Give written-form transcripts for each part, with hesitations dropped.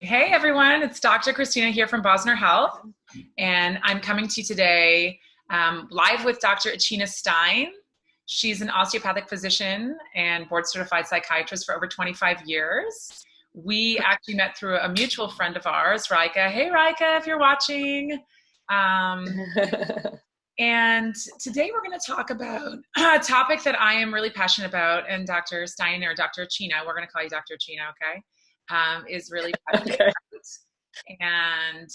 Hey everyone, it's Dr. Kristina here from Bosnar Health, and I'm coming to you today live with Dr. Achina Stein. She's an osteopathic physician and board certified psychiatrist for over 25 years. We actually met through a mutual friend of ours, Rika. Hey Rika, if you're watching. And today we're going to talk about a topic that I am really passionate about, and Dr. Stein, or Dr. Achina, we're going to call you Dr. Achina, okay? Is really passionate about. And,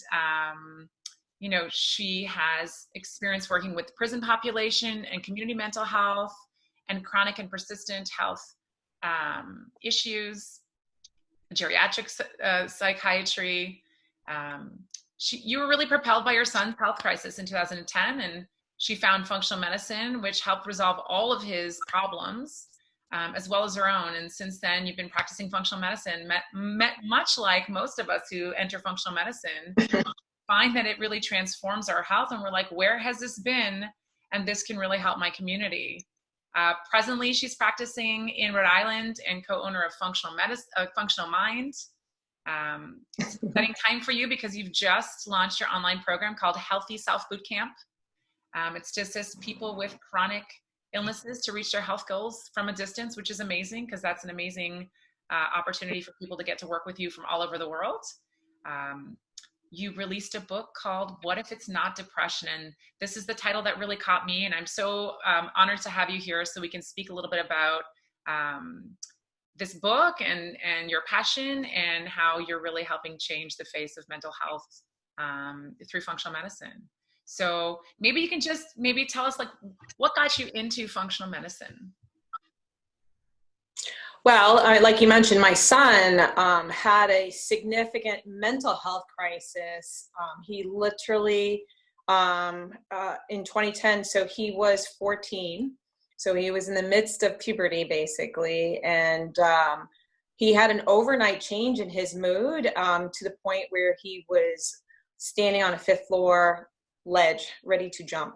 she has experience working with prison population and community mental health and chronic and persistent health issues, geriatric psychiatry. You were really propelled by your son's health crisis in 2010, and she found functional medicine, which helped resolve all of his problems, as well as her own. And since then, you've been practicing functional medicine, much like most of us who enter functional medicine, find that it really transforms our health. And we're like, where has this been? And this can really help my community. Presently, she's practicing in Rhode Island and co-owner of Functional Mind. It's an exciting time for you because you've just launched your online program called Healthy Self Bootcamp. It's to assist people with chronic illnesses to reach their health goals from a distance, which is amazing because that's an amazing opportunity for people to get to work with you from all over the world. You released a book called What If It's Not Depression? And this is the title that really caught me. And I'm so honored to have you here so we can speak a little bit about this book and your passion and how you're really helping change the face of mental health through functional medicine. So maybe you can just tell us what got you into functional medicine? Well, like you mentioned, my son had a significant mental health crisis. He literally, in 2010, so he was 14. So he was in the midst of puberty, basically. And he had an overnight change in his mood to the point where he was standing on a fifth floor ledge, ready to jump.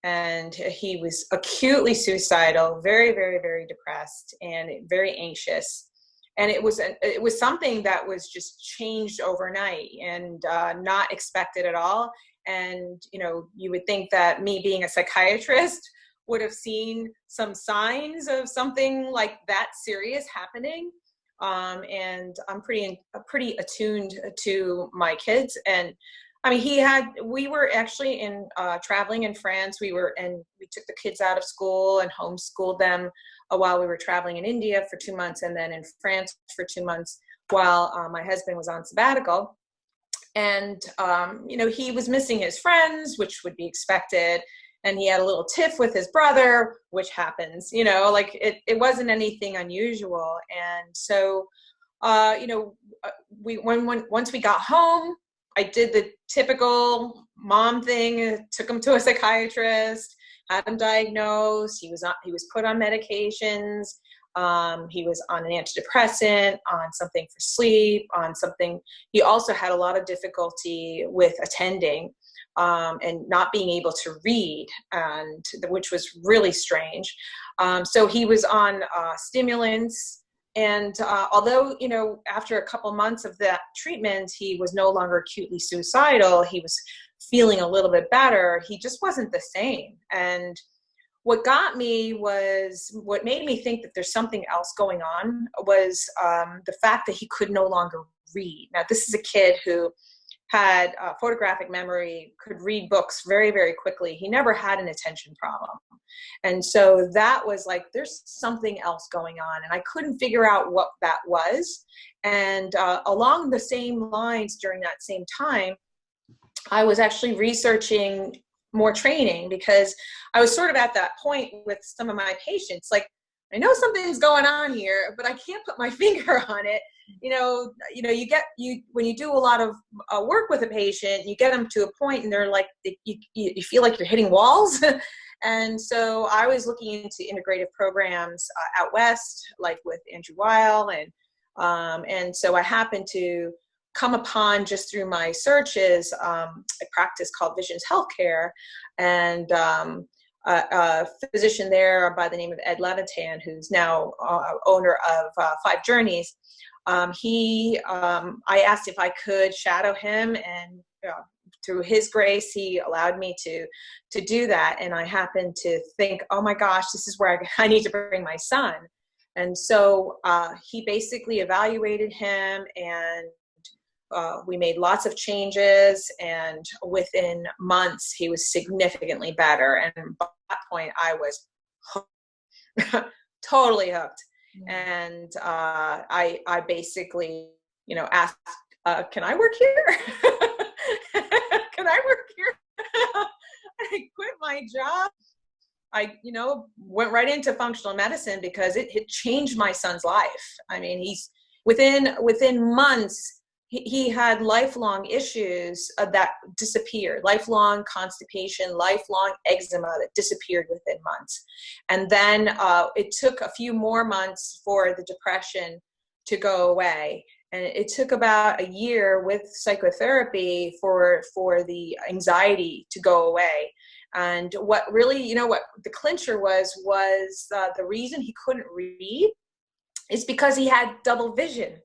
And he was acutely suicidal, very, very, very depressed, and very anxious. And it was something that was just changed overnight and not expected at all. And you would think that me being a psychiatrist would have seen some signs of something like that serious happening. And I'm pretty attuned to my kids. And I mean, we were actually traveling in France. We took the kids out of school and homeschooled them while we were traveling in India for 2 months, and then in France for 2 months while my husband was on sabbatical. And, he was missing his friends, which would be expected. And he had a little tiff with his brother, which happens, it wasn't anything unusual. And so, once we got home, I did the typical mom thing, took him to a psychiatrist, had him diagnosed. He was put on medications. He was on an antidepressant, on something for sleep, on something. He also had a lot of difficulty with attending and not being able to read, which was really strange. So he was on stimulants. And although, after a couple months of that treatment, he was no longer acutely suicidal, he was feeling a little bit better, he just wasn't the same. And what made me think that there's something else going on was the fact that he could no longer read. Now, this is a kid who had photographic memory, could read books very, very quickly. He never had an attention problem. And so that was like, there's something else going on. And I couldn't figure out what that was. And along the same lines during that same time, I was actually researching more training because I was sort of at that point with some of my patients, like, I know something's going on here, but I can't put my finger on it. When you do a lot of work with a patient, you get them to a point and they're like, you feel like you're hitting walls. And so I was looking into integrative programs out West, like with Andrew Weil. And so I happened to come upon, just through my searches, a practice called Visions Healthcare. And a physician there by the name of Ed Levitan, who's now owner of 5 Journeys, I asked if I could shadow him, and through his grace, he allowed me to do that. And I happened to think, oh my gosh, this is where I need to bring my son. And so he basically evaluated him, and we made lots of changes, and within months he was significantly better. And by that point I was hooked, totally hooked. And I basically, asked, can I work here? Can I work here? I quit my job. I, went right into functional medicine because it changed my son's life. I mean, he's within months, he had lifelong issues that disappeared, lifelong constipation, lifelong eczema that disappeared within months. And then it took a few more months for the depression to go away. And it took about a year with psychotherapy for the anxiety to go away. And what really, what the clincher was the reason he couldn't read is because he had double vision.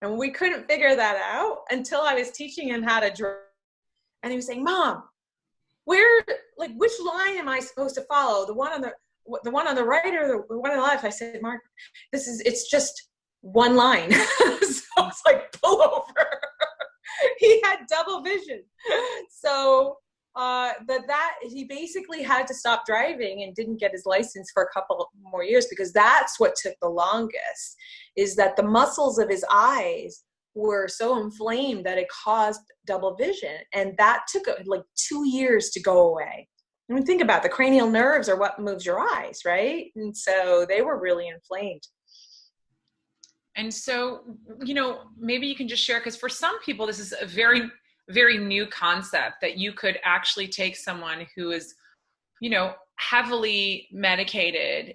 And we couldn't figure that out until I was teaching him how to draw. And he was saying, Mom, which line am I supposed to follow? The one on the right or the one on the left? I said, Mark, it's just one line. So it's like, pull over. He had double vision. So he basically had to stop driving and didn't get his license for a couple more years, because that's what took the longest, is that the muscles of his eyes were so inflamed that it caused double vision. And that took like 2 years to go away. I mean, think about it. The cranial nerves are what moves your eyes, right? And so they were really inflamed. And so, maybe you can just share, because for some people, this is a very, very new concept, that you could actually take someone who is, heavily medicated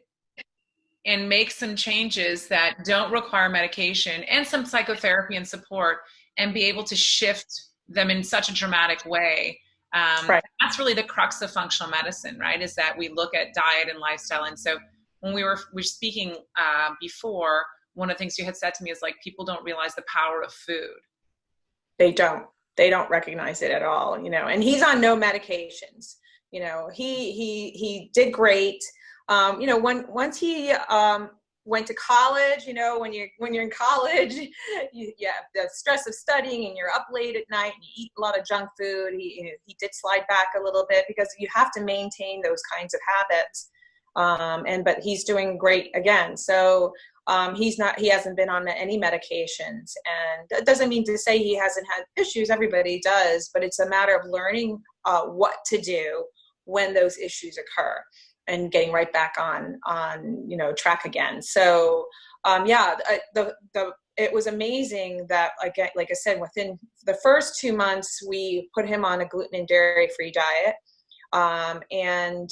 and make some changes that don't require medication and some psychotherapy and support, and be able to shift them in such a dramatic way. Right. That's really the crux of functional medicine, right? Is that we look at diet and lifestyle. And so when we were speaking before, one of the things you had said to me is, like, people don't realize the power of food. They don't recognize it at all, and he's on no medications. He did great. Once he went to college, when you're in college, you have the stress of studying, and you're up late at night and you eat a lot of junk food. He did slide back a little bit, because you have to maintain those kinds of habits. But he's doing great again. So he hasn't been on any medications, and that doesn't mean to say he hasn't had issues. Everybody does, but it's a matter of learning what to do when those issues occur, and getting right back on track again. So it was amazing that, like I said, within the first 2 months, we put him on a gluten and dairy-free diet, and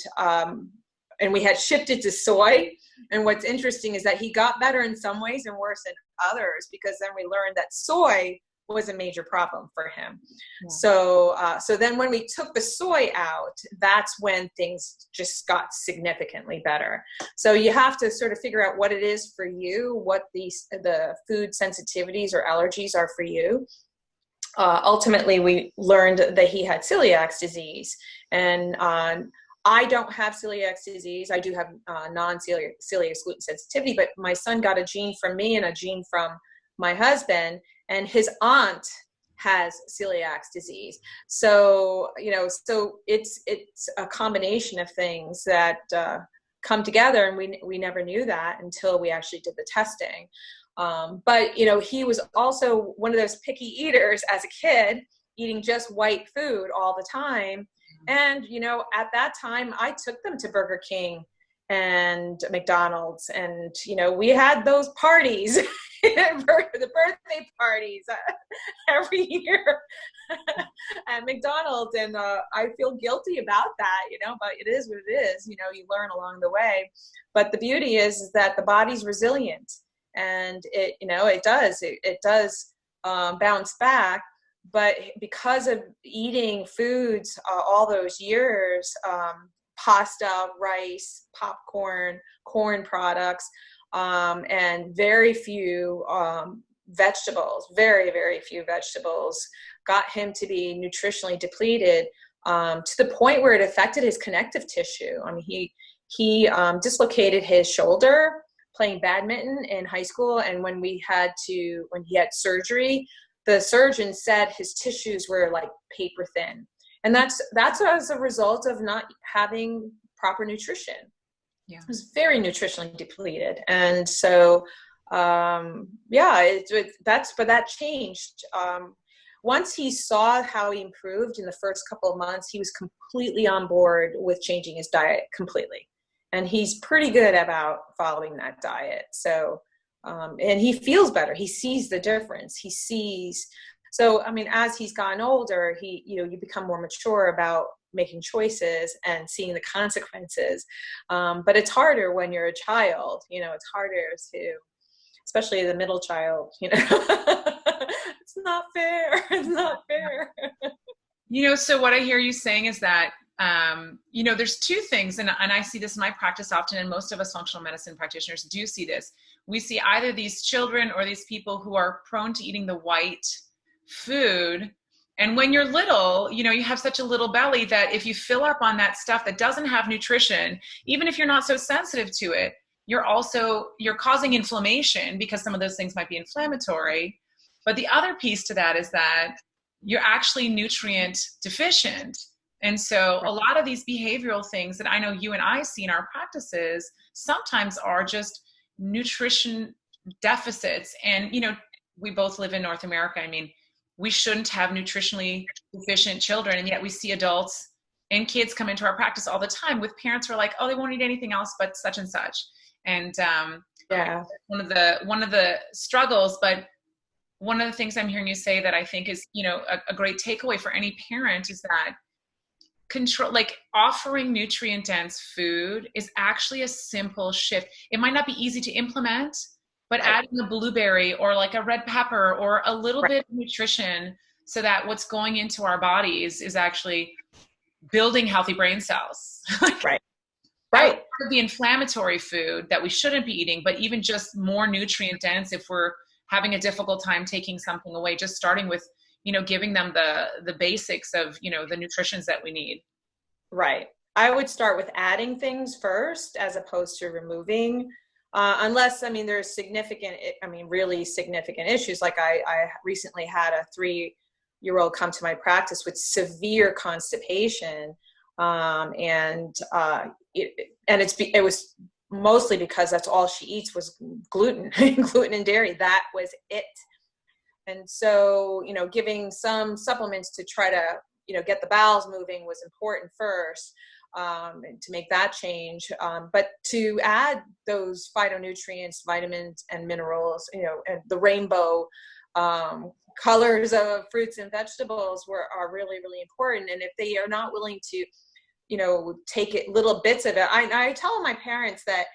we had shifted to soy. And what's interesting is that he got better in some ways and worse in others, because then we learned that soy was a major problem for him. Yeah. So then when we took the soy out, that's when things just got significantly better. So you have to sort of figure out what it is for you, what the food sensitivities or allergies are for you. Ultimately, we learned that he had celiac disease, and I don't have celiac disease. I do have non-celiac gluten sensitivity, but my son got a gene from me and a gene from my husband, and his aunt has celiac disease. So, so it's a combination of things that come together, and we never knew that until we actually did the testing. But, he was also one of those picky eaters as a kid, eating just white food all the time. And, at that time, I took them to Burger King and McDonald's, and, we had those parties, the birthday parties every year at McDonald's. And I feel guilty about that, but it is what it is. You learn along the way. But the beauty is that the body's resilient, and it does bounce back. But because of eating foods all those years, pasta, rice, popcorn, corn products, and very few vegetables, very, very few vegetables, got him to be nutritionally depleted, to the point where it affected his connective tissue. I mean, he dislocated his shoulder playing badminton in high school. And when he had surgery, the surgeon said his tissues were like paper thin. And that's as a result of not having proper nutrition. Yeah. It was very nutritionally depleted. And so, but that changed. Once he saw how he improved in the first couple of months, he was completely on board with changing his diet completely. And he's pretty good about following that diet. So, and he feels better. He sees the difference. So, I mean, as he's gotten older, you become more mature about making choices and seeing the consequences. But it's harder when you're a child, it's harder especially the middle child, it's not fair. It's not fair. So what I hear you saying is that, there's two things, and I see this in my practice often, and most of us functional medicine practitioners do see this. We see either these children or these people who are prone to eating the white food. And when you're little, you have such a little belly that if you fill up on that stuff that doesn't have nutrition, even if you're not so sensitive to it, you're causing inflammation because some of those things might be inflammatory. But the other piece to that is that you're actually nutrient deficient. And so a lot of these behavioral things that I know you and I see in our practices sometimes are just nutrition deficits. And, we both live in North America. I mean, we shouldn't have nutritionally deficient children. And yet we see adults and kids come into our practice all the time with parents who are like, oh, they won't eat anything else but such and such. And one of the struggles, but one of the things I'm hearing you say that I think is, a great takeaway for any parent is that offering nutrient dense food is actually a simple shift. It might not be easy to implement, but adding a blueberry or like a red pepper or a little bit of nutrition so that what's going into our bodies is actually building healthy brain cells. Right. The inflammatory food that we shouldn't be eating, but even just more nutrient dense if we're having a difficult time taking something away, just starting with, giving them the basics of, the nutritions that we need. Right. I would start with adding things first as opposed to removing, unless, there's really significant issues. Like I recently had a 3-year-old come to my practice with severe constipation. It was mostly because that's all she eats was gluten and dairy. That was it. And so, giving some supplements to try to, get the bowels moving was important first, and to make that change. But to add those phytonutrients, vitamins and minerals, and the rainbow colors of fruits and vegetables are really, really important. And if they are not willing to, take it little bits of it, I tell my parents that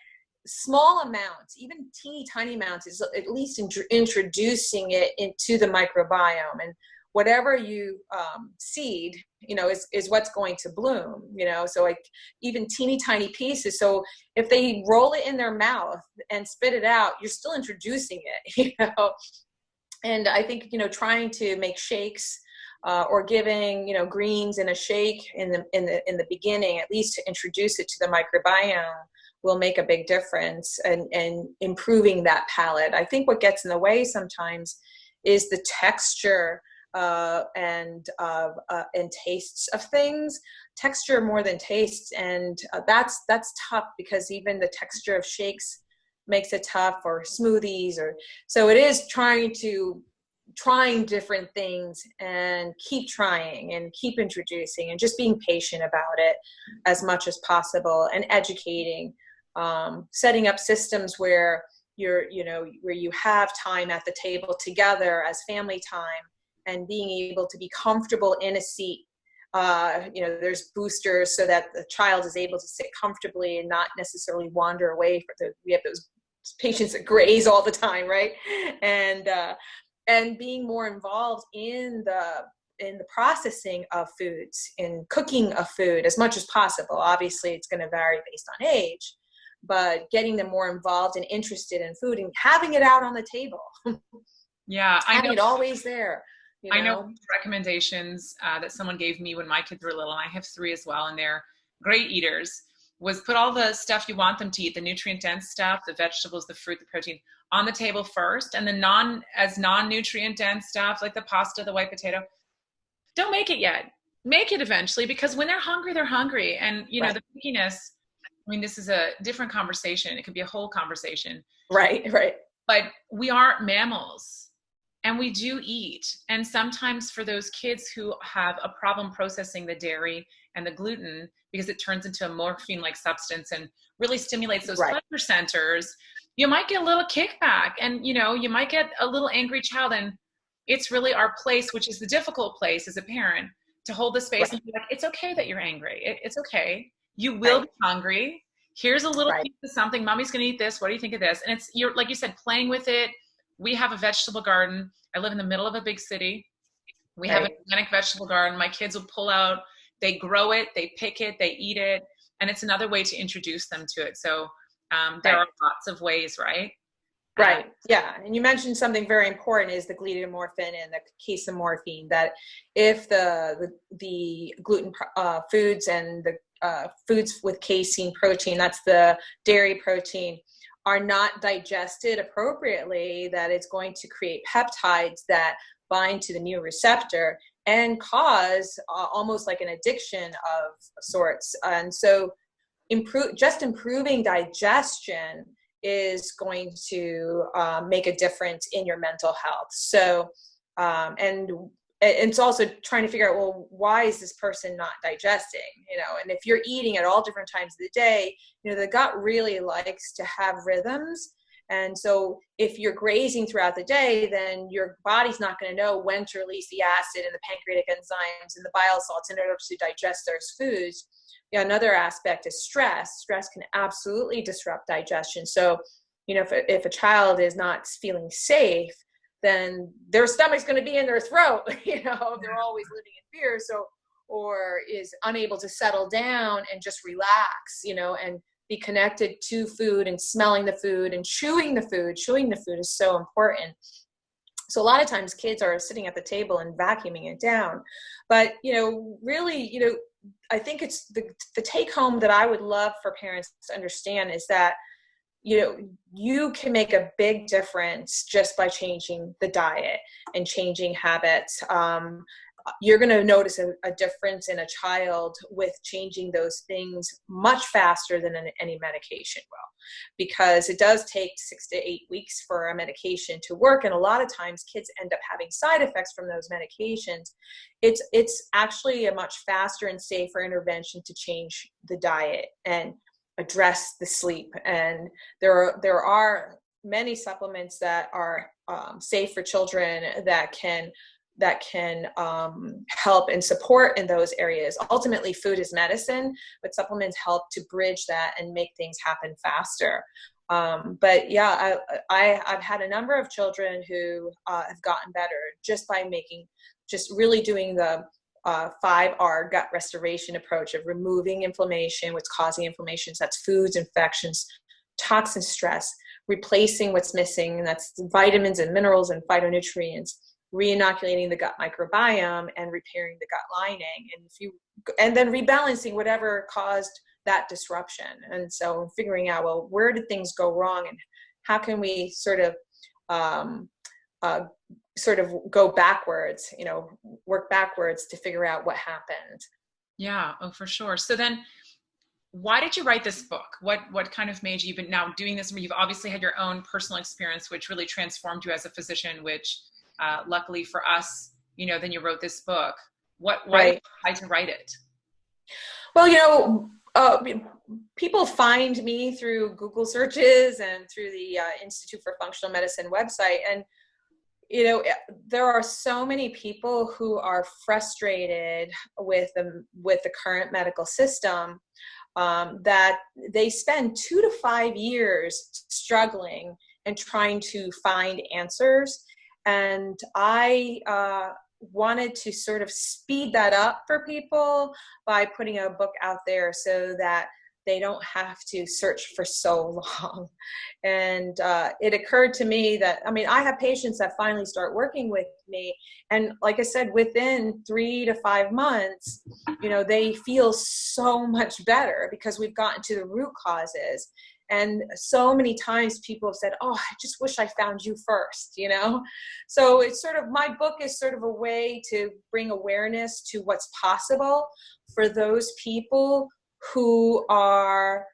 small amounts, even teeny tiny amounts, is at least introducing it into the microbiome. And whatever you seed, is what's going to bloom, so like even teeny tiny pieces. So if they roll it in their mouth and spit it out, you're still introducing it, And I think, trying to make shakes or giving, greens in a shake in the beginning, at least to introduce it to the microbiome, will make a big difference and improving that palate. I think what gets in the way sometimes is the texture and tastes of things. Texture more than taste, and that's tough because even the texture of shakes makes it tough, or smoothies, so it is trying different things and keep trying and keep introducing and just being patient about it as much as possible, and educating, setting up systems where where you have time at the table together as family time, and being able to be comfortable in a seat. There's boosters so that the child is able to sit comfortably and not necessarily wander away. We have those patients that graze all the time, right? And being more involved in the processing of foods, in cooking of food as much as possible. Obviously, it's going to vary based on age, but getting them more involved and interested in food and having it out on the table. Yeah, I know. having it always there, you I know know? recommendations that someone gave me when my kids were little, and I have three as well, and they're great eaters, was put all the stuff you want them to eat, the nutrient dense stuff, the vegetables, the fruit, the protein, on the table first, and the non-nutrient dense stuff like the pasta, the white potato, don't make it yet. Make it eventually, because when they're hungry, they're hungry. And you know, Right. the pickiness, I mean, this is a different conversation. It could be a whole conversation. Right. Right. But we are mammals and we do eat. And sometimes for those kids who have a problem processing the dairy and the gluten, because it turns into a morphine-like substance and really stimulates those Right. pleasure centers, you might get a little kickback, and you know, you might get a little angry child. And it's really our place, which is the difficult place as a parent, to hold the space Right. and be like, it's okay that you're angry. It's okay. You will Right. be hungry. Here's a little Right. piece of something. Mommy's going to eat this. What do you think of this? And it's, you're, like you said, playing with it. We have a vegetable garden. I live in the middle of a big city. We have an Right. organic vegetable garden. My kids will pull out, they grow it, they pick it, they eat it. And it's another way to introduce them to it. So there Right. are lots of ways, right? Right. Yeah. And you mentioned something very important is the glutamorphin and the casomorphine, that if the gluten foods and the foods with casein protein, that's the dairy protein, are not digested appropriately, that it's going to create peptides that bind to the new receptor and cause almost like an addiction of sorts. And so improving digestion is going to make a difference in your mental health. So, and it's also trying to figure out, well, why is this person not digesting? You know, and if you're eating at all different times of the day, you know, the gut really likes to have rhythms. And so if you're grazing throughout the day, then your body's not going to know when to release the acid and the pancreatic enzymes and the bile salts in order to digest those foods. Yeah, another aspect is stress. Stress can absolutely disrupt digestion. So, you know, if a child is not feeling safe, then their stomach's going to be in their throat, you know, they're always living in fear. So, or is unable to settle down and just relax, you know, and be connected to food and smelling the food and chewing the food. Chewing the food is so important. So a lot of times kids are sitting at the table and vacuuming it down. But, you know, really, you know, I think it's the take home that I would love for parents to understand is that, you know, you can make a big difference just by changing the diet and changing habits. You're going to notice a difference in a child with changing those things much faster than any medication will, because it does take 6 to 8 weeks for a medication to work. And a lot of times kids end up having side effects from those medications. It's actually a much faster and safer intervention to change the diet and address the sleep. And there are many supplements that are safe for children that can help and support in those areas. Ultimately, food is medicine, but supplements help to bridge that and make things happen faster. But yeah, I've had a number of children who have gotten better just by just really doing the 5R gut restoration approach of removing inflammation, what's causing inflammation. So that's foods, infections, toxin, stress, replacing what's missing, and that's vitamins and minerals and phytonutrients, re-inoculating the gut microbiome and repairing the gut lining, and then rebalancing whatever caused that disruption. And so figuring out, well, where did things go wrong and how can we sort of go backwards, you know, work backwards to figure out what happened. Yeah, oh, for sure. So then why did you write this book? What kind of made you, but now doing this, you've obviously had your own personal experience, which really transformed you as a physician, which luckily for us, you know, then you wrote this book. Why did you decide to write it? Well, you know, people find me through Google searches and through the Institute for Functional Medicine website. And, you know, there are so many people who are frustrated with the current medical system that they spend 2 to 5 years struggling and trying to find answers. And I wanted to sort of speed that up for people by putting a book out there so that they don't have to search for so long. And it occurred to me that, I mean, I have patients that finally start working with me. And like I said, within 3 to 5 months, they feel so much better because we've gotten to the root causes. And so many times people have said, oh, I just wish I found you first, So it's sort of, my book is sort of a way to bring awareness to what's possible for those people who are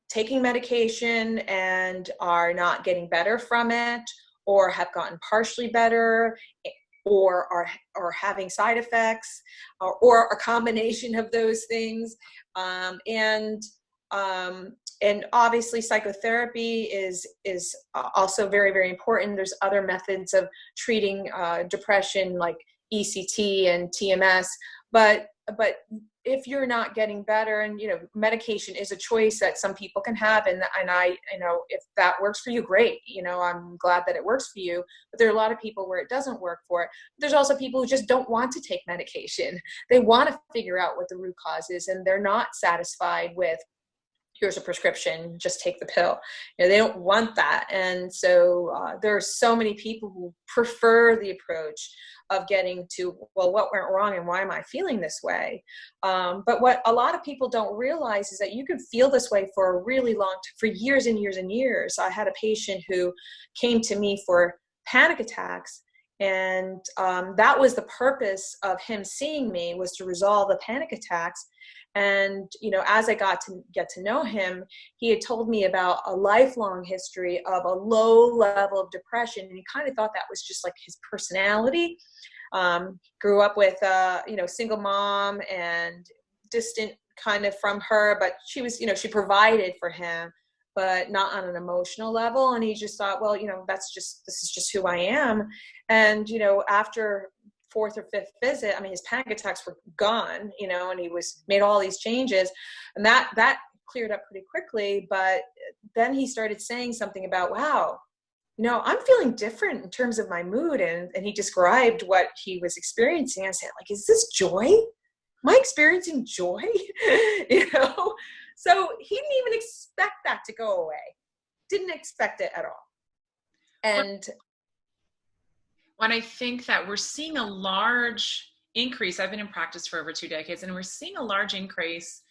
taking medication and are not getting better from it, or have gotten partially better, or are having side effects, or a combination of those things. And obviously psychotherapy is also very, very important. There's other methods of treating depression like ECT and TMS, but if you're not getting better, and medication is a choice that some people can have, and I if that works for you, great. I'm glad that it works for you. But there are a lot of people where it doesn't work for it. There's also people who just don't want to take medication. They want to figure out what the root cause is, and they're not satisfied with, here's a prescription, just take the pill. They don't want that. And so there are so many people who prefer the approach of getting to, well, what went wrong and why am I feeling this way? But what a lot of people don't realize is that you can feel this way for a really for years and years and years. I had a patient who came to me for panic attacks, and that was the purpose of him seeing me, was to resolve the panic attacks. And, as I got to get to know him, he had told me about a lifelong history of a low level of depression. And he kind of thought that was just like his personality. Grew up with, single mom and distant kind of from her, but she was, she provided for him, but not on an emotional level. And he just thought, well, this is just who I am. And, after 4th or 5th visit, I mean, his panic attacks were gone, and he made all these changes, and that cleared up pretty quickly. But then he started saying something about, wow, I'm feeling different in terms of my mood. And he described what he was experiencing. I said, like, is this joy? Am I experiencing joy? So he didn't even expect that to go away. Didn't expect it at all. And when I think that we're seeing a large increase, I've been in practice for over 2 decades, and we're seeing a large increase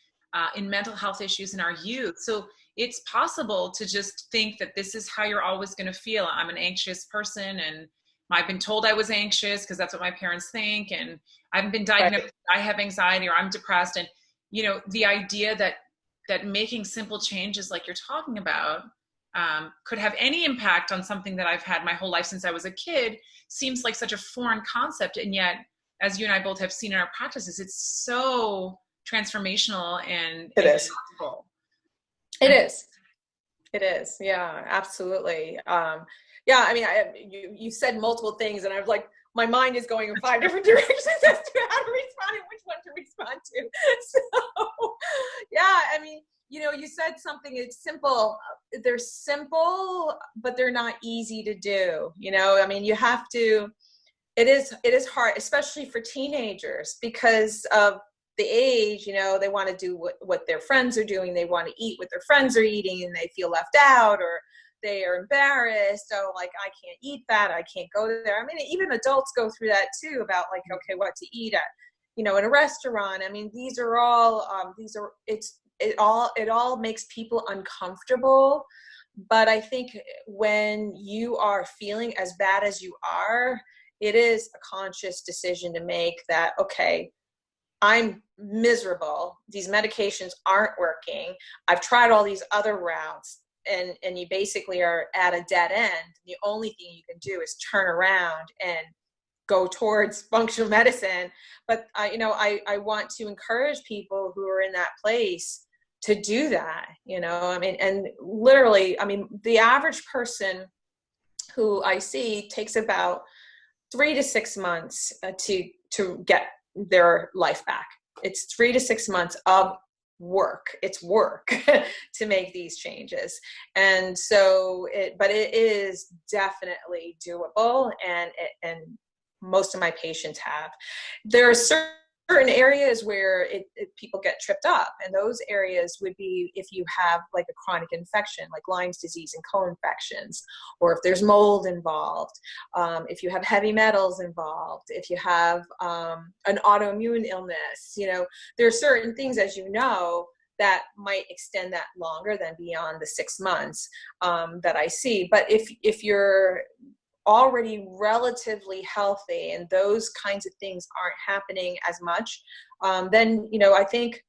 in mental health issues in our youth. So it's possible to just think that this is how you're always going to feel. I'm an anxious person, and I've been told I was anxious because that's what my parents think, and I haven't been diagnosed, I have anxiety, or I'm depressed. And, the idea that making simple changes like you're talking about could have any impact on something that I've had my whole life since I was a kid seems like such a foreign concept. And yet, as you and I both have seen in our practices, it's so transformational and it is. possible. It is. Yeah, absolutely. Yeah, I mean, you said multiple things, and I was like, my mind is going in 5 different directions as to how to respond and which one to respond to. So, yeah, I mean, you said something, it's simple. They're simple, but they're not easy to do. I mean, you have to, it is hard, especially for teenagers, because of the age, they want to do what their friends are doing. They want to eat what their friends are eating, and they feel left out, or they are embarrassed. So like, I can't eat that. I can't go there. I mean, even adults go through that too, about like, okay, what to eat at, in a restaurant. I mean, these are all, it all makes people uncomfortable. But I think when you are feeling as bad as you are, it is a conscious decision to make that, okay, I'm miserable. These medications aren't working. I've tried all these other routes, and you basically are at a dead end. The only thing you can do is turn around and go towards functional medicine. But I want to encourage people who are in that place to do that, I mean, and literally, I mean, the average person who I see takes about 3 to 6 months to get their life back. It's 3 to 6 months of work. It's work to make these changes. And so but it is definitely doable. And most of my patients have. There are certain certain areas where people get tripped up, and those areas would be if you have like a chronic infection like Lyme's disease and co-infections, or if there's mold involved, if you have heavy metals involved, if you have an autoimmune illness. There are certain things, as you know, that might extend that longer than beyond the 6 months that I see. But if you're already relatively healthy and those kinds of things aren't happening as much, then I think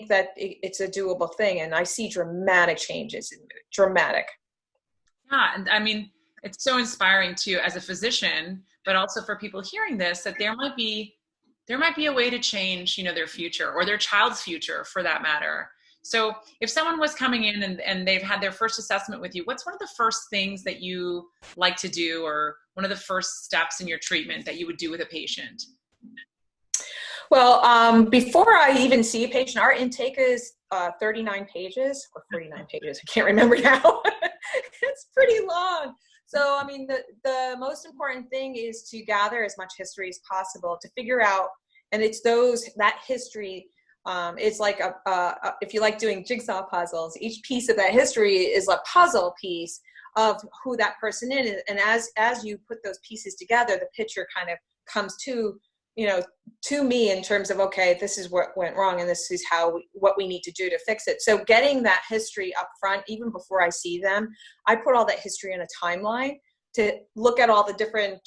that it's a doable thing, and I see dramatic changes in mood. Dramatic. Yeah, and I mean, it's so inspiring too, as a physician, but also for people hearing this, that there might be a way to change, their future, or their child's future for that matter. So if someone was coming in and they've had their first assessment with you, what's one of the first things that you like to do, or one of the first steps in your treatment that you would do with a patient? Well, before I even see a patient, our intake is 39 pages or 49 pages. I can't remember now. It's pretty long. So, I mean, the most important thing is to gather as much history as possible to figure out, and it's that history. It's like if you like doing jigsaw puzzles, each piece of that history is a puzzle piece of who that person is. And as you put those pieces together, the picture kind of comes to me in terms of, okay, this is what went wrong, and this is what we need to do to fix it. So getting that history up front, even before I see them, I put all that history in a timeline to look at all the different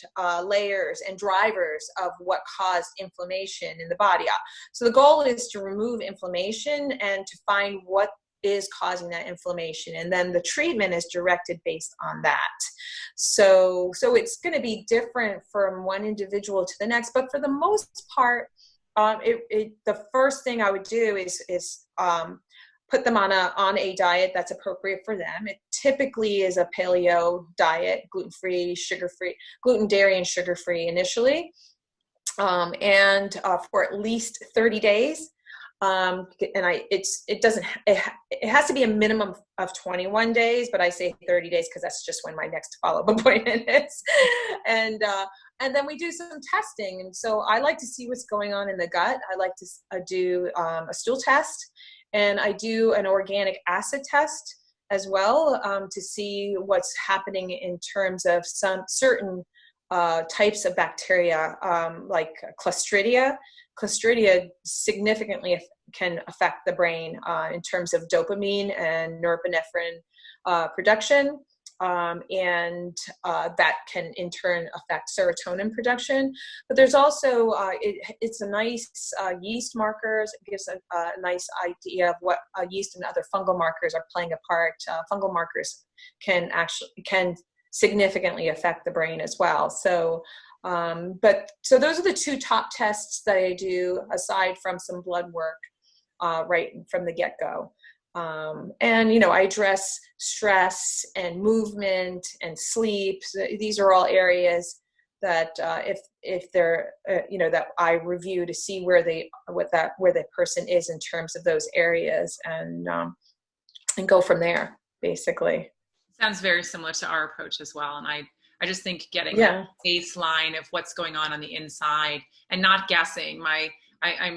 layers and drivers of what caused inflammation in the body. So the goal is to remove inflammation and to find what is causing that inflammation, and then the treatment is directed based on that. So it's going to be different from one individual to the next, but for the most part, the first thing I would do is put them on a diet that's appropriate for them. It typically is a paleo diet, gluten-free, sugar-free, gluten, dairy, and sugar-free initially, and for at least 30 days. It has to be a minimum of 21 days, but I say 30 days because that's just when my next follow-up appointment is. And then we do some testing. And so I like to see what's going on in the gut. I like to do a stool test, and I do an organic acid test as well, to see what's happening in terms of some certain types of bacteria, like Clostridia. Clostridia significantly can affect the brain in terms of dopamine and norepinephrine production, and that can in turn affect serotonin production. But there's also, it's a nice yeast markers. It gives a nice idea of what yeast and other fungal markers are playing a part. Fungal markers can significantly affect the brain as well. So those are the two top tests that I do, aside from some blood work right from the get-go. And I address stress and movement and sleep. So these are all areas that if they're that I review to see where the person is in terms of those areas, and go from there, basically. Sounds very similar to our approach as well. And I just think getting a baseline of what's going on the inside and not guessing.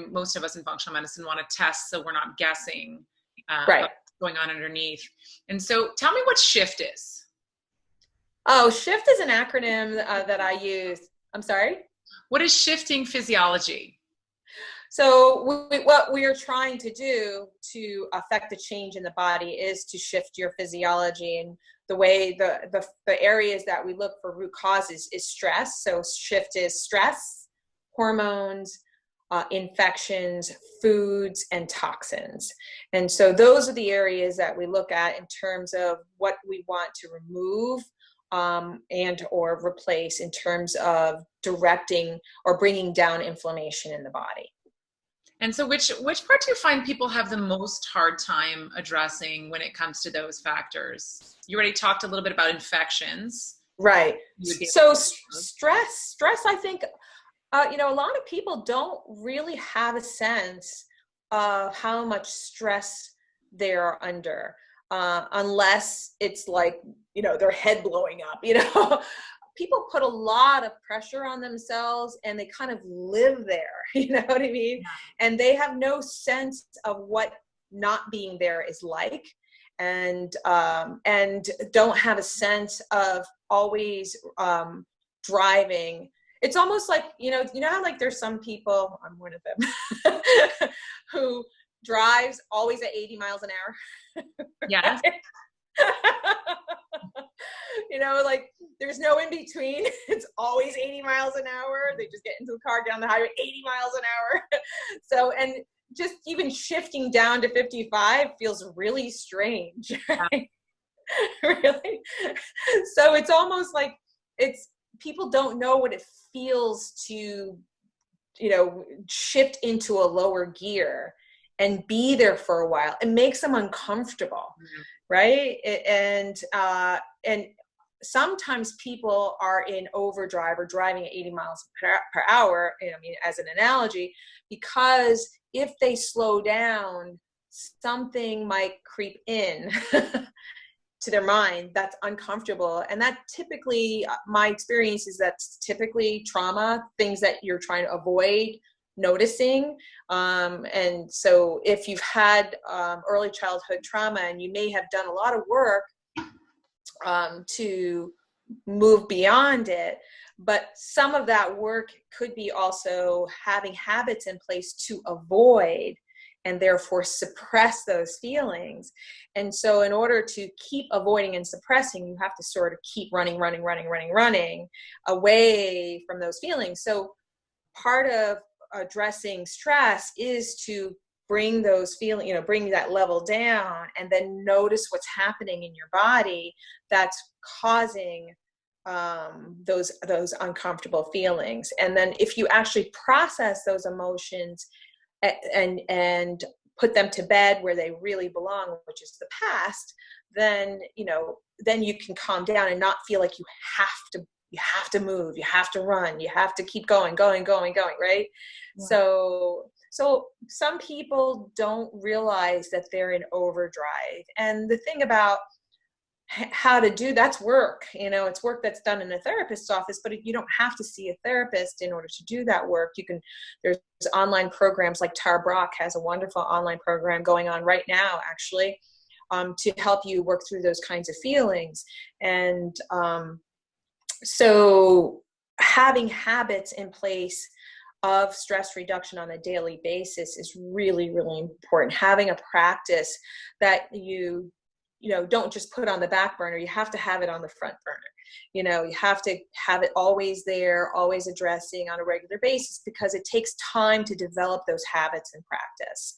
Most of us in functional medicine want to test, so we're not guessing what's going on underneath. And so tell me what SHIFT is. Oh, SHIFT is an acronym that I use. I'm sorry? What is shifting physiology? So what we are trying to do to affect the change in the body is to shift your physiology. And the way the areas that we look for root causes is stress. So SHIFT is stress, hormones, infections, foods, and toxins. And so those are the areas that we look at in terms of what we want to remove and or replace in terms of directing or bringing down inflammation in the body. And so which part do you find people have the most hard time addressing when it comes to those factors? You already talked a little bit about infections. Right. So stress, I think, a lot of people don't really have a sense of how much stress they're under, unless it's like, their head blowing up, people put a lot of pressure on themselves and they kind of live there, you know what I mean? And they have no sense of what not being there is like, and don't have a sense of always driving. It's almost like, you know how like there's some people, I'm one of them, who drives always at 80 miles an hour. Yes. You know, like there's no in between. It's always 80 miles an hour. They just get into the car down the highway, 80 miles an hour. So, and just even shifting down to 55 feels really strange. Right? Really. So it's almost like people don't know what it feels to, you know, shift into a lower gear and be there for a while. It makes them uncomfortable. Right? And sometimes people are in overdrive or driving at 80 miles per hour, I mean, as an analogy, because if they slow down, something might creep in to their mind that's uncomfortable. And that typically, my experience is that's typically trauma, things that you're trying to avoid noticing. And so if you've had early childhood trauma, and you may have done a lot of work to move beyond it, but some of that work could be also having habits in place to avoid and therefore suppress those feelings. And so in order to keep avoiding and suppressing, you have to sort of keep running away from those feelings. So part of addressing stress is to bring those feelings, you know, bring that level down, and then notice what's happening in your body that's causing those uncomfortable feelings. And then if you actually process those emotions and put them to bed where they really belong, which is the past, then, you know, then you can calm down and not feel like you have to move, you have to run, you have to keep going, right? Yeah. So some people don't realize that they're in overdrive. And the thing about how to do that's work, you know, it's work that's done in a therapist's office, but you don't have to see a therapist in order to do that work. There's online programs, like Tara Brach has a wonderful online program going on right now, actually, to help you work through those kinds of feelings. And so having habits in place of stress reduction on a daily basis is really, really important. Having a practice that you know, don't just put on the back burner. You have to have it on the front burner. You know, you have to have it always there, always addressing on a regular basis, because it takes time to develop those habits in practice.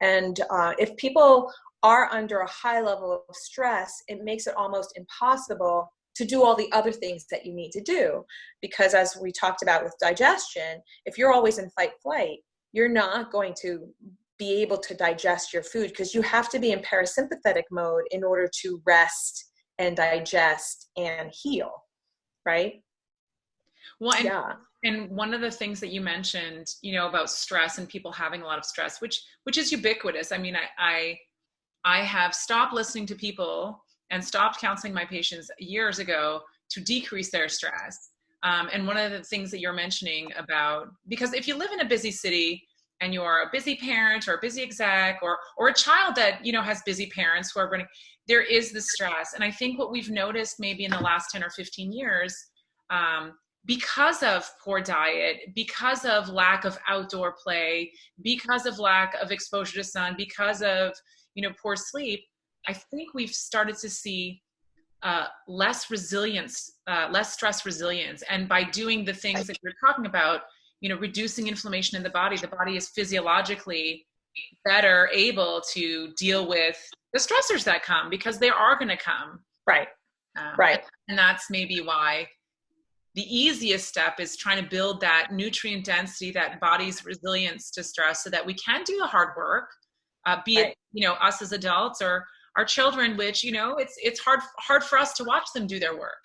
And if people are under a high level of stress, it makes it almost impossible to do all the other things that you need to do. Because as we talked about with digestion, if you're always in fight flight, you're not going to be able to digest your food, because you have to be in parasympathetic mode in order to rest and digest and heal, right? Well, and one of the things that you mentioned, you know, about stress and people having a lot of stress, which is ubiquitous. I mean, I have stopped listening to people and stopped counseling my patients years ago to decrease their stress. And one of the things that you're mentioning about, because if you live in a busy city and you're a busy parent or a busy exec or a child that, you know, has busy parents who are running, there is the stress. And I think what we've noticed maybe in the last 10 or 15 years, because of poor diet, because of lack of outdoor play, because of lack of exposure to sun, because of, you know, poor sleep, I think we've started to see less resilience, less stress resilience. And by doing the things that you're talking about, you know, reducing inflammation in the body is physiologically better able to deal with the stressors that come, because they are going to come. Right. Right. And that's maybe why the easiest step is trying to build that nutrient density, that body's resilience to stress, so that we can do the hard work, be it, you know, us as adults or our children, which, you know, it's hard for us to watch them do their work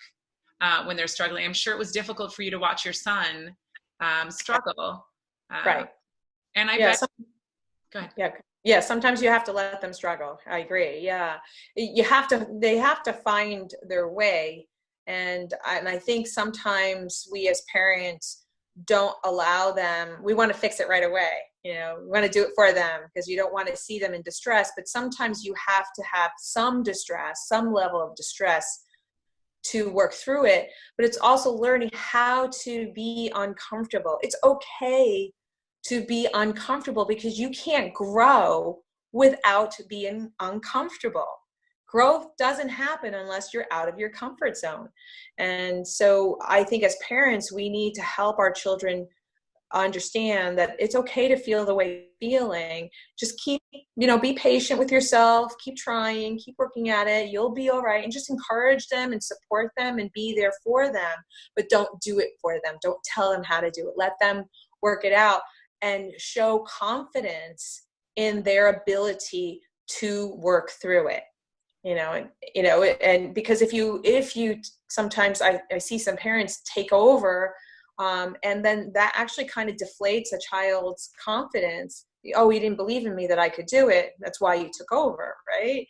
when they're struggling. I'm sure it was difficult for you to watch your son struggle. Right. And I bet. Go ahead. Yeah. Yeah. Sometimes you have to let them struggle. I agree. Yeah. They have to find their way. And I think sometimes we as parents don't allow them. We want to fix it right away. We want to do it for them because you don't want to see them in distress. But sometimes you have to have some distress, some level of distress to work through it. But it's also learning how to be uncomfortable. It's okay to be uncomfortable because you can't grow without being uncomfortable. Growth doesn't happen unless you're out of your comfort zone. And so I think as parents, we need to help our children understand that it's okay to feel the way you're feeling. Just keep, be patient with yourself, keep trying, keep working at it. You'll be all right. And just encourage them and support them and be there for them, but don't do it for them. Don't tell them how to do it. Let them work it out and show confidence in their ability to work through it. And because if you sometimes I see some parents take over, and then that actually kind of deflates a child's confidence. Oh, you didn't believe in me that I could do it. That's why you took over, right?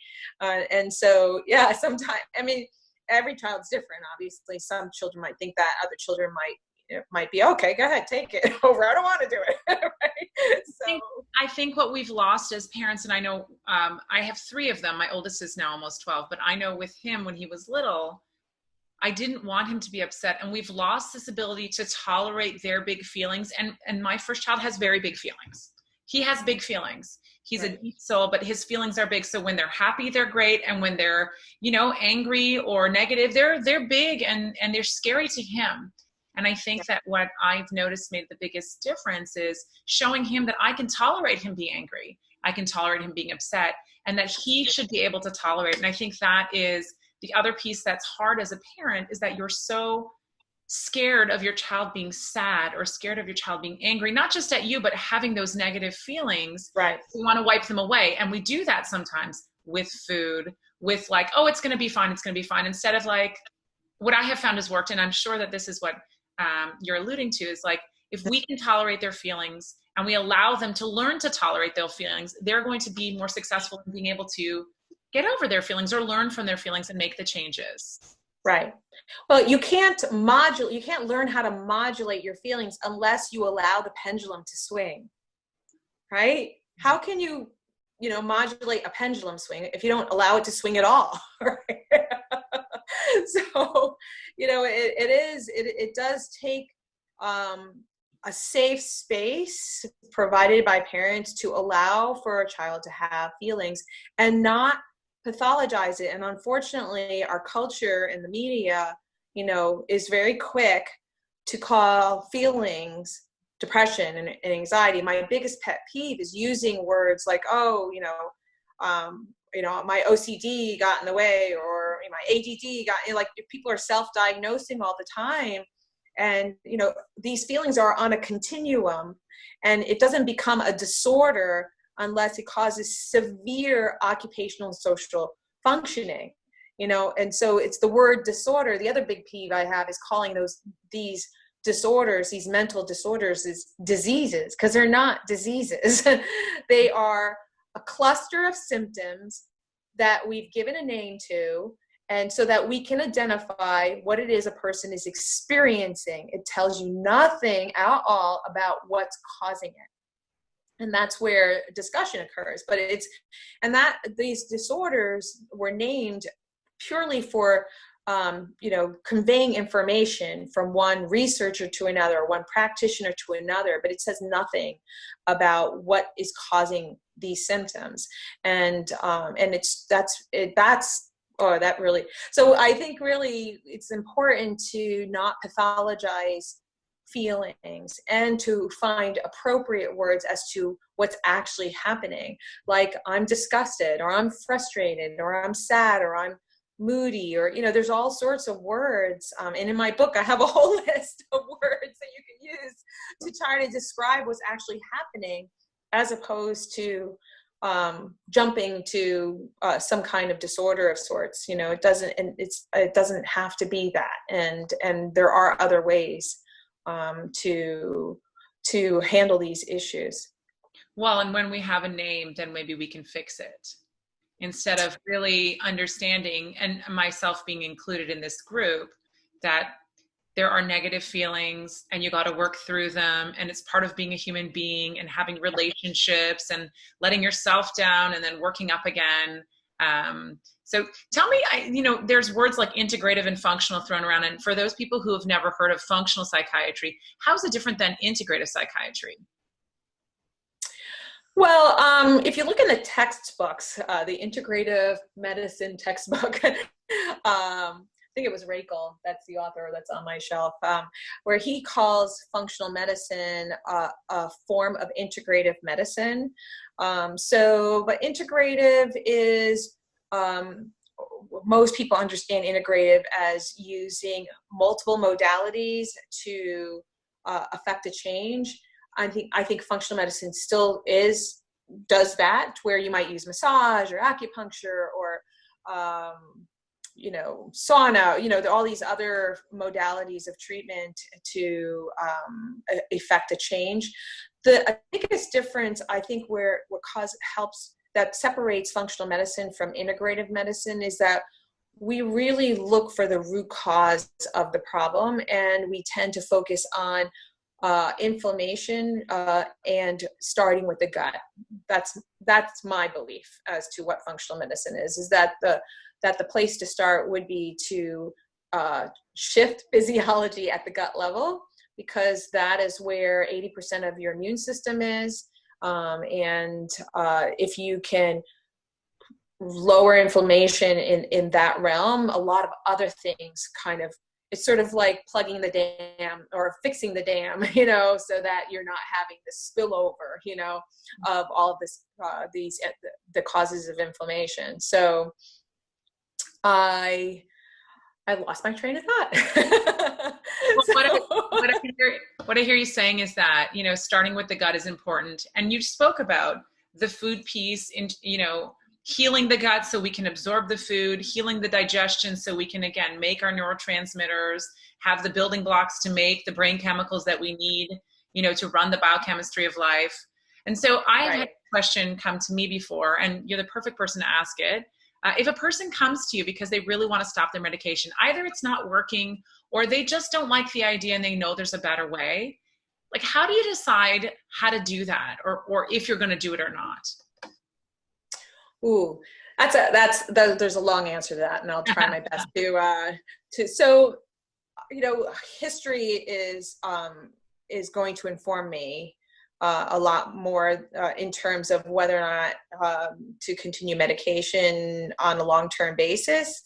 And so, yeah, sometimes, every child's different. Obviously, some children might think that, other children might be, okay, go ahead, take it over. I don't want to do it. Right? So I think what we've lost as parents, and I know I have 3 of them. My oldest is now almost 12, but I know with him when he was little, I didn't want him to be upset. And we've lost this ability to tolerate their big feelings. And my first child has very big feelings. He has big feelings. He's right. A deep soul, but his feelings are big. So when they're happy, they're great. And when they're, angry or negative, they're big and they're scary to him. And I think that what I've noticed made the biggest difference is showing him that I can tolerate him being angry. I can tolerate him being upset, and that he should be able to tolerate. And I think that is the other piece that's hard as a parent, is that you're so scared of your child being sad or scared of your child being angry, not just at you, but having those negative feelings. Right. We want to wipe them away. And we do that sometimes with food, with like, oh, it's going to be fine. It's going to be fine. Instead of like, what I have found has worked, and I'm sure that this is what you're alluding to, is like, if we can tolerate their feelings and we allow them to learn to tolerate their feelings, they're going to be more successful in being able to get over their feelings or learn from their feelings and make the changes. Right. Well, you can't learn how to modulate your feelings unless you allow the pendulum to swing. Right? How can you, modulate a pendulum swing if you don't allow it to swing at all? Right? So, it does take a safe space provided by parents to allow for a child to have feelings and not pathologize it. And unfortunately, our culture and the media, is very quick to call feelings depression and anxiety. My biggest pet peeve is using words like, my OCD got in the way, or my ADD got, like, people are self-diagnosing all the time. And, these feelings are on a continuum, and it doesn't become a disorder unless it causes severe occupational and social functioning, and so it's the word disorder. The other big peeve I have is calling these disorders, these mental disorders, is diseases, because they're not diseases. They are a cluster of symptoms that we've given a name to, and so that we can identify what it is a person is experiencing. It tells you nothing at all about what's causing it. And that's where discussion occurs. But these disorders were named purely for, conveying information from one researcher to another, one practitioner to another, but it says nothing about what is causing these symptoms. So I think really it's important to not pathologize feelings and to find appropriate words as to what's actually happening. Like, I'm disgusted, or I'm frustrated, or I'm sad, or I'm moody, or, there's all sorts of words. And in my book, I have a whole list of words that you can use to try to describe what's actually happening, as opposed to jumping to some kind of disorder of sorts. It doesn't have to be that. And there are other ways to handle these issues. Well, and when we have a name, then maybe we can fix it, instead of really understanding, and myself being included in this group, that there are negative feelings and you got to work through them, and it's part of being a human being and having relationships and letting yourself down and then working up again. So tell me, there's words like integrative and functional thrown around, and for those people who have never heard of functional psychiatry, how is it different than integrative psychiatry? Well, if you look in the textbooks, the integrative medicine textbook, I think it was Rakel, that's the author that's on my shelf, where he calls functional medicine a form of integrative medicine. But integrative is, most people understand integrative as using multiple modalities to affect a change. I think functional medicine still does that, where you might use massage or acupuncture or sauna, all these other modalities of treatment to effect a change. The biggest difference, I think, that separates functional medicine from integrative medicine is that we really look for the root cause of the problem, and we tend to focus on inflammation and starting with the gut. That's my belief as to what functional medicine is that the place to start would be to shift physiology at the gut level, because that is where 80% of your immune system is. And if you can lower inflammation in that realm, a lot of other things it's sort of like plugging the dam or fixing the dam, so that you're not having this spillover, of all of the causes of inflammation. So I lost my train of thought. What I hear you saying is that, starting with the gut is important. And you spoke about the food piece in, healing the gut so we can absorb the food, healing the digestion so we can, again, make our neurotransmitters, have the building blocks to make the brain chemicals that we need, to run the biochemistry of life. And so I had a question come to me before, and you're the perfect person to ask it. If a person comes to you because they really want to stop their medication, either it's not working or they just don't like the idea and they know there's a better way, like, how do you decide how to do that, or if you're going to do it or not? Ooh, there's a long answer to that, and I'll try my best so, history is going to inform me a lot more in terms of whether or not to continue medication on a long-term basis.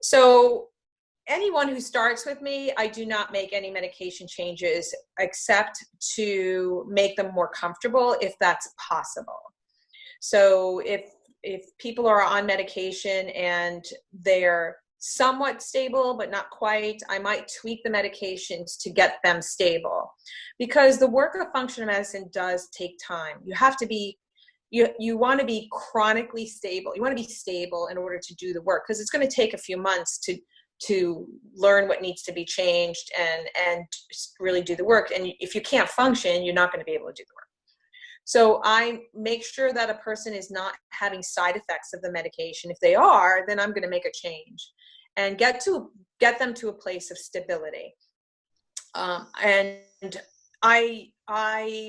So anyone who starts with me, I do not make any medication changes except to make them more comfortable if that's possible. So if people are on medication and they're somewhat stable but not quite, I might tweak the medications to get them stable, because the work of functional medicine does take time. You have to be you want to be chronically stable. You want to be stable in order to do the work, because it's going to take a few months to learn what needs to be changed and really do the work. And if you can't function, you're not going to be able to do the work. So I make sure that a person is not having side effects of the medication. If they are, then I'm going to make a change and get them to a place of stability. And I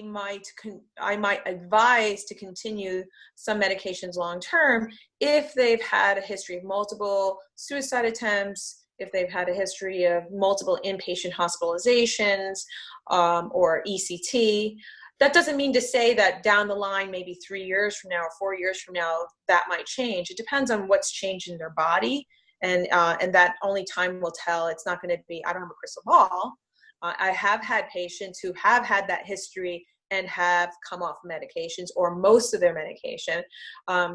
might advise to continue some medications long term if they've had a history of multiple suicide attempts, if they've had a history of multiple inpatient hospitalizations, or ECT. That doesn't mean to say that down the line, maybe 3 years from now or 4 years from now, that might change. It depends on what's changed in their body, and that only time will tell. It's not going to be, I don't have a crystal ball. I have had patients who have had that history and have come off medications or most of their medication.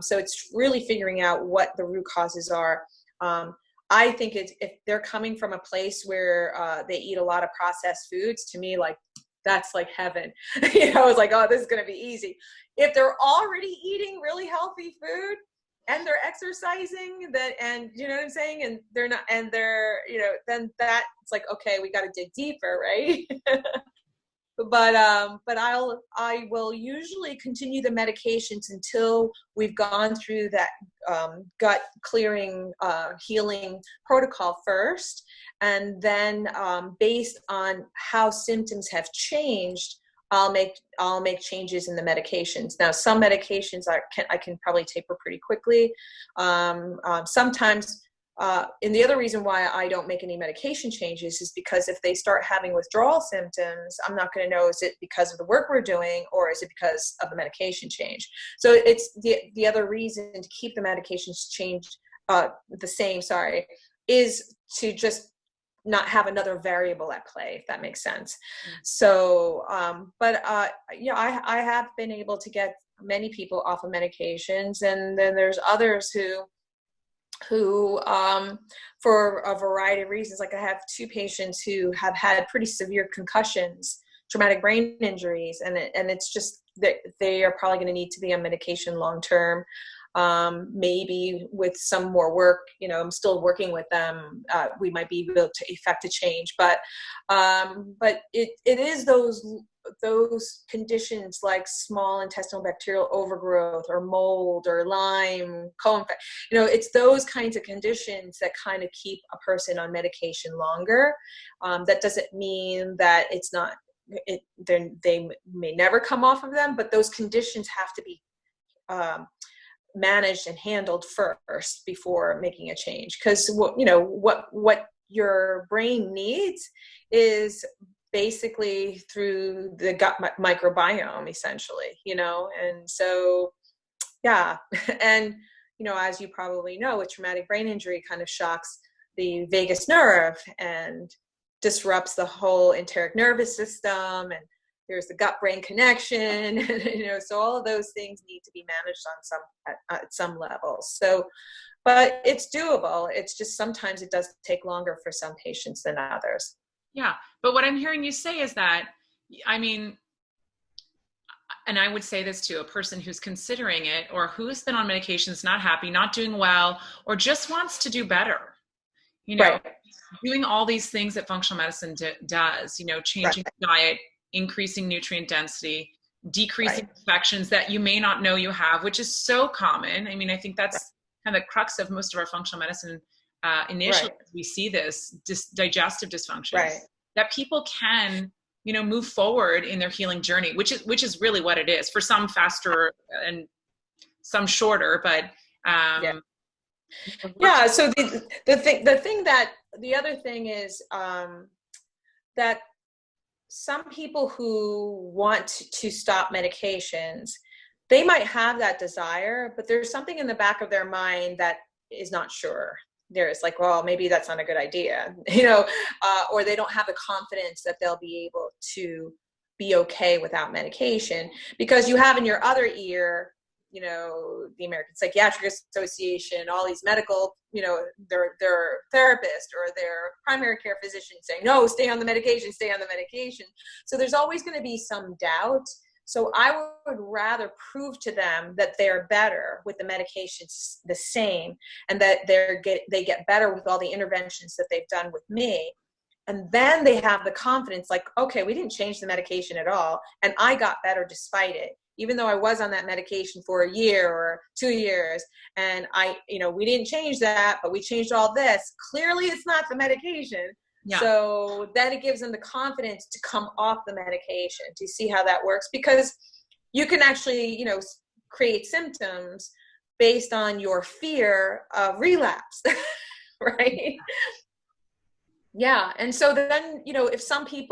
So it's really figuring out what the root causes are. I think if they're coming from a place where they eat a lot of processed foods, to me, like, that's like heaven. It's like, oh, this is going to be easy. If they're already eating really healthy food and they're exercising, and you know what I'm saying, and they're not, and they're, then that's like, okay, we got to dig deeper, right? But I will usually continue the medications until we've gone through that gut clearing, healing protocol first. And then based on how symptoms have changed, I'll make changes in the medications. Now, some medications I can probably taper pretty quickly. Sometimes, and the other reason why I don't make any medication changes is because if they start having withdrawal symptoms, I'm not going to know, is it because of the work we're doing or is it because of the medication change? So it's the other reason to keep the medications changed the same, is to just not have another variable at play, if that makes sense. So, I have been able to get many people off of medications, and then there's others who for a variety of reasons, like I have 2 patients who have had pretty severe concussions, traumatic brain injuries, and it's just that they are probably going to need to be on medication long term. Maybe with some more work, I'm still working with them. We might be able to effect a change, but it is those conditions like small intestinal bacterial overgrowth or mold or Lyme, co-infection. It's those kinds of conditions that kind of keep a person on medication longer. That doesn't mean that it's not. They may never come off of them, but those conditions have to be managed and handled first before making a change, because what your brain needs is basically through the gut microbiome, essentially, and so and as you probably know, a traumatic brain injury kind of shocks the vagus nerve and disrupts the whole enteric nervous system, and there's the gut-brain connection, so all of those things need to be managed on at some level. So, but it's doable. It's just sometimes it does take longer for some patients than others. Yeah, but what I'm hearing you say is that, and I would say this to a person who's considering it or who's been on medications, not happy, not doing well, or just wants to do better. Right. Doing all these things that functional medicine does, changing the diet, increasing nutrient density, decreasing infections that you may not know you have, which is so common. I think that's kind of the crux of most of our functional medicine initially. We see this digestive dysfunction, that people can, move forward in their healing journey, which is really what it is. For some faster and some shorter, but So the other thing is that some people who want to stop medications, they might have that desire, but there's something in the back of their mind that is not sure. There's like, well, maybe that's not a good idea, or they don't have the confidence that they'll be able to be okay without medication, because you have in your other ear, the American Psychiatric Association, all these medical, their therapist or their primary care physician saying, no, stay on the medication. So there's always going to be some doubt. So I would rather prove to them that they're better with the medications the same, and that they get better with all the interventions that they've done with me. And then they have the confidence, like, okay, we didn't change the medication at all, and I got better despite it, even though I was on that medication for a year or 2 years, and we didn't change that, but we changed all this. Clearly it's not the medication. Yeah. So then it gives them the confidence to come off the medication, to see how that works, because you can actually, create symptoms based on your fear of relapse, right? Yeah. And so then, if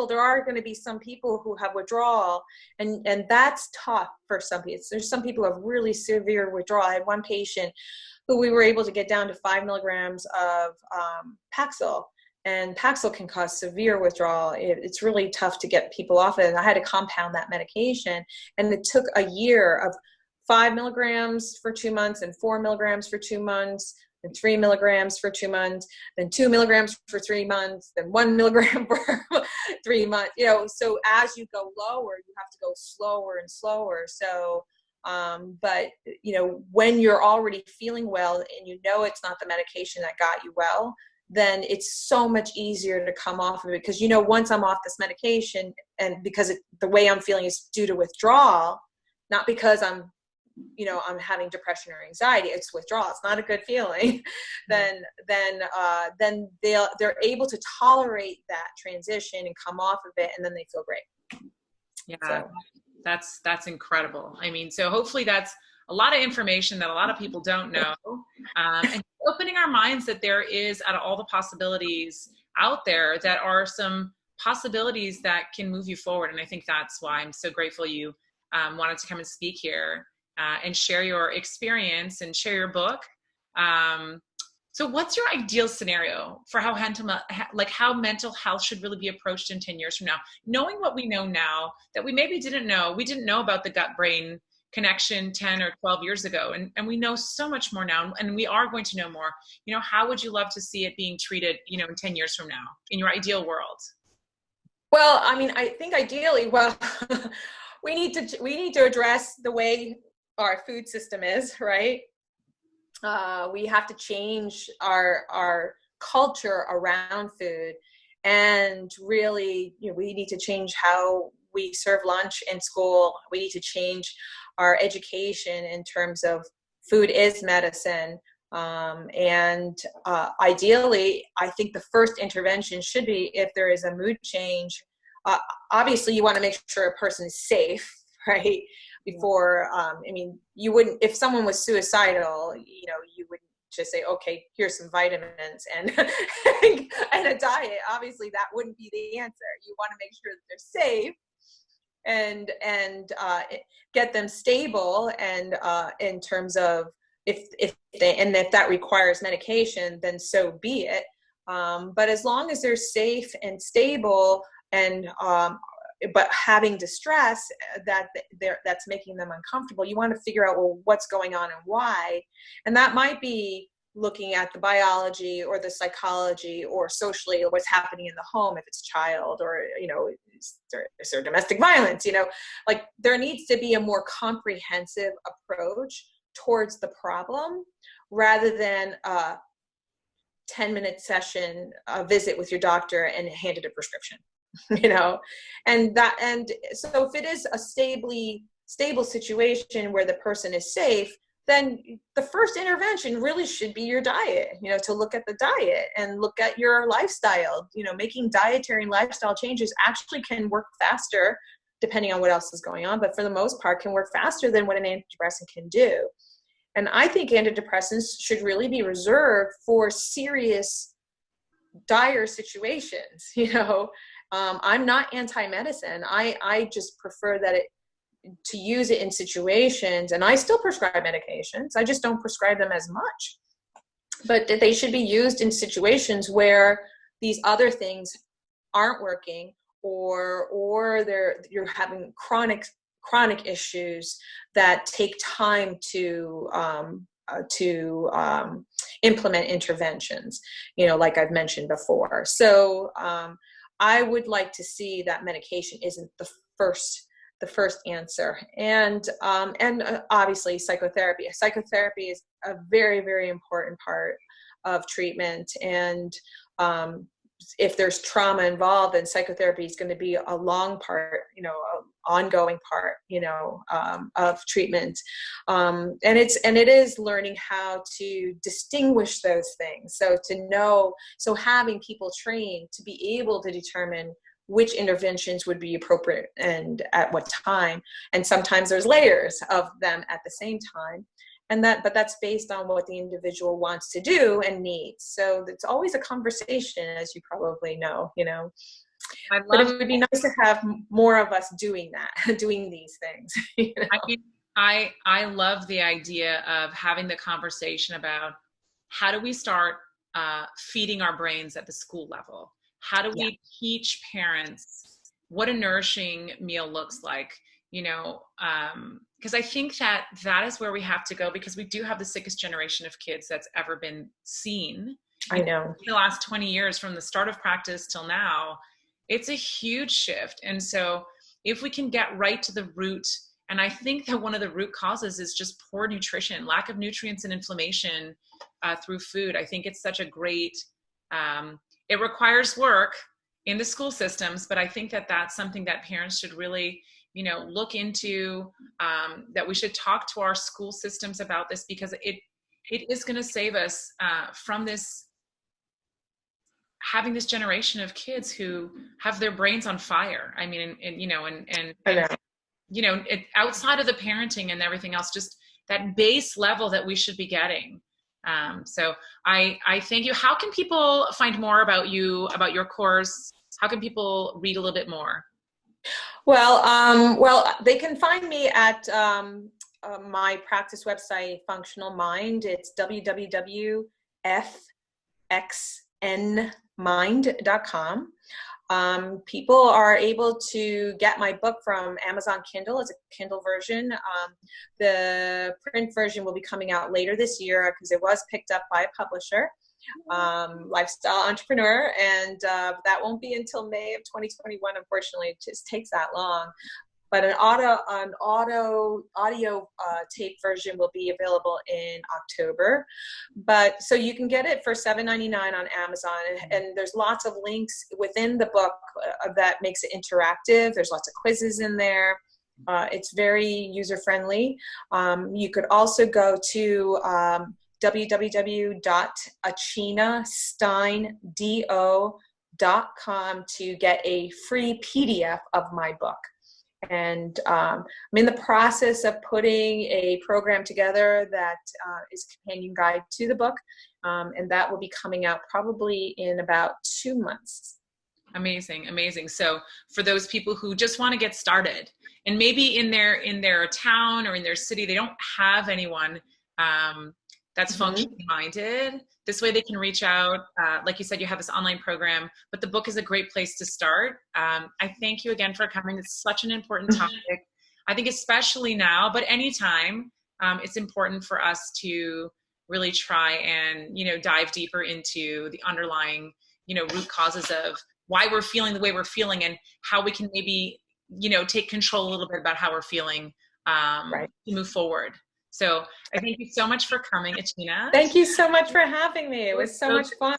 there are going to be some people who have withdrawal, and that's tough for some people. There's some people who have really severe withdrawal. I had one patient who we were able to get down to 5 milligrams of Paxil, and Paxil can cause severe withdrawal. It's really tough to get people off it. And I had to compound that medication, and it took a year of 5 milligrams for 2 months and 4 milligrams for 2 months, and 3 milligrams for 2 months, then 2 milligrams for 3 months, then 1 milligram for 3 months. So as you go lower, you have to go slower and slower. So, but when you're already feeling well and it's not the medication that got you well, then it's so much easier to come off of it. Because, once I'm off this medication, and because the way I'm feeling is due to withdrawal, not because I'm I'm having depression or anxiety, it's withdrawal, it's not a good feeling, then they're able to tolerate that transition and come off of it, and then they feel great. Yeah, so that's incredible. I mean, so hopefully that's a lot of information that a lot of people don't know, and opening our minds that there is, out of all the possibilities out there, that are some possibilities that can move you forward. And I think that's why I'm so grateful you wanted to come and speak here and share your experience and share your book. So what's your ideal scenario for how mental health should really be approached in 10 years from now? Knowing what we know now that we maybe didn't know. We didn't know about the gut-brain connection 10 or 12 years ago. And we know so much more now, and we are going to know more. How would you love to see it being treated, in 10 years from now, in your ideal world? Well, I mean, I think ideally, we need to address the way our food system is, right? We have to change our culture around food, and really, we need to change how we serve lunch in school. We need to change our education in terms of food is medicine. And ideally, I think the first intervention should be, if there is a mood change, obviously you want to make sure a person is safe, right? Before, you wouldn't, if someone was suicidal, you wouldn't just say, okay, here's some vitamins and and a diet. Obviously that wouldn't be the answer. You want to make sure that they're safe and get them stable, and in terms of if that requires medication, then so be it. But as long as they're safe and stable, and but having distress that's making them uncomfortable, you want to figure out, well, what's going on and why. And that might be looking at the biology or the psychology or socially what's happening in the home, if it's a child, or is there domestic violence. Like, there needs to be a more comprehensive approach towards the problem, rather than a 10-minute session, a visit with your doctor and handed a prescription. And so if it is a stable situation where the person is safe, then the first intervention really should be your diet, to look at the diet and look at your lifestyle. Making dietary and lifestyle changes actually can work faster, depending on what else is going on, but for the most part can work faster than what an antidepressant can do. And I think antidepressants should really be reserved for serious, dire situations. I'm not anti-medicine. I just prefer to use it in situations, and I still prescribe medications. I just don't prescribe them as much. But they should be used in situations where these other things aren't working, or you're having chronic issues that take time to implement interventions, like I've mentioned before. So I would like to see that medication isn't the first answer. And obviously psychotherapy. Psychotherapy is a very, very important part of treatment. And if there's trauma involved, then psychotherapy is going to be a long part, ongoing part, of treatment. And it is learning how to distinguish those things. So having people trained to be able to determine which interventions would be appropriate and at what time. And sometimes there's layers of them at the same time. But that's based on what the individual wants to do and needs. So it's always a conversation, as you probably know, But it would be nice to have more of us doing these things. I love the idea of having the conversation about how do we start feeding our brains at the school level? How do we teach parents what a nourishing meal looks like? Because I think that is where we have to go, because we do have the sickest generation of kids that's ever been seen. I know. In the last 20 years, from the start of practice till now, it's a huge shift. And so if we can get right to the root, and I think that one of the root causes is just poor nutrition, lack of nutrients and inflammation through food. I think it's such a great, it requires work in the school systems, but I think that that's something that parents should really look into, that we should talk to our school systems about this, because it is going to save us from this, having this generation of kids who have their brains on fire. I mean, outside of the parenting and everything else, just that base level that we should be getting. So I thank you. How can people find more about you, about your course? How can people read a little bit more? Well, they can find me at my practice website, Functional Mind. It's www.fxnmind.com. People are able to get my book from Amazon Kindle as a Kindle version. The print version will be coming out later this year because it was picked up by a publisher, Lifestyle Entrepreneur, and that won't be until May of 2021. Unfortunately, it just takes that long. But an audio tape version will be available in October. But so you can get it for $7.99 on Amazon, and there's lots of links within the book that makes it interactive. There's lots of quizzes in there. It's very user-friendly. You could also go to www.achinasteinDO.com to get a free PDF of my book. And I'm in the process of putting a program together that is a companion guide to the book, and that will be coming out probably in about 2 months. Amazing. So for those people who just want to get started, and maybe in their town or in their city, they don't have anyone that's functionally minded, this way they can reach out. Like you said, you have this online program, but the book is a great place to start. I thank you again for coming. It's such an important topic. I think especially now, but anytime, it's important for us to really try and, dive deeper into the underlying, root causes of why we're feeling the way we're feeling, and how we can maybe, take control a little bit about how we're feeling to move forward. So I thank you so much for coming, Achina. Thank you so much for having me. It was so much fun.